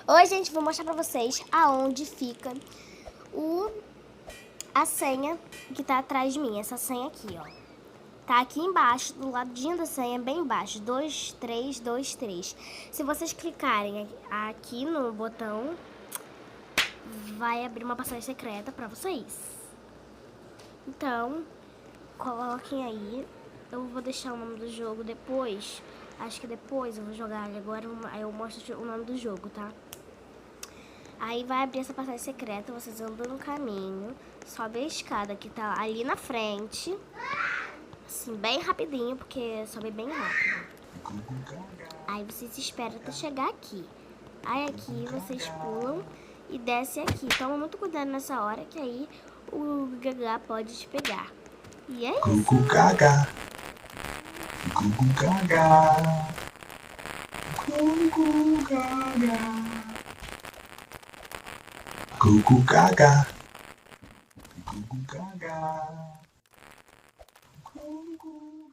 Oi, gente, vou mostrar pra vocês aonde fica a senha que tá atrás de mim. Essa senha aqui, ó. Tá aqui embaixo, do ladinho da senha, bem embaixo. 2323. Se vocês clicarem aqui no botão, vai abrir uma passagem secreta pra vocês. Então, coloquem aí. Eu vou deixar o nome do jogo depois. Acho que depois eu vou jogar ele agora. Aí eu mostro o nome do jogo, tá? Aí vai abrir essa passagem secreta, vocês andam no caminho, sobe a escada que tá ali na frente, assim, bem rapidinho, porque sobe bem rápido. Aí vocês esperam até chegar aqui. Aí aqui vocês pulam e descem aqui. Toma muito cuidado nessa hora, que aí o Gagá pode te pegar. E é isso. Gugu Gaga. Gugu Gaga. Gugu Gaga. Gugu Gaga. Gugu Gaga. Gugu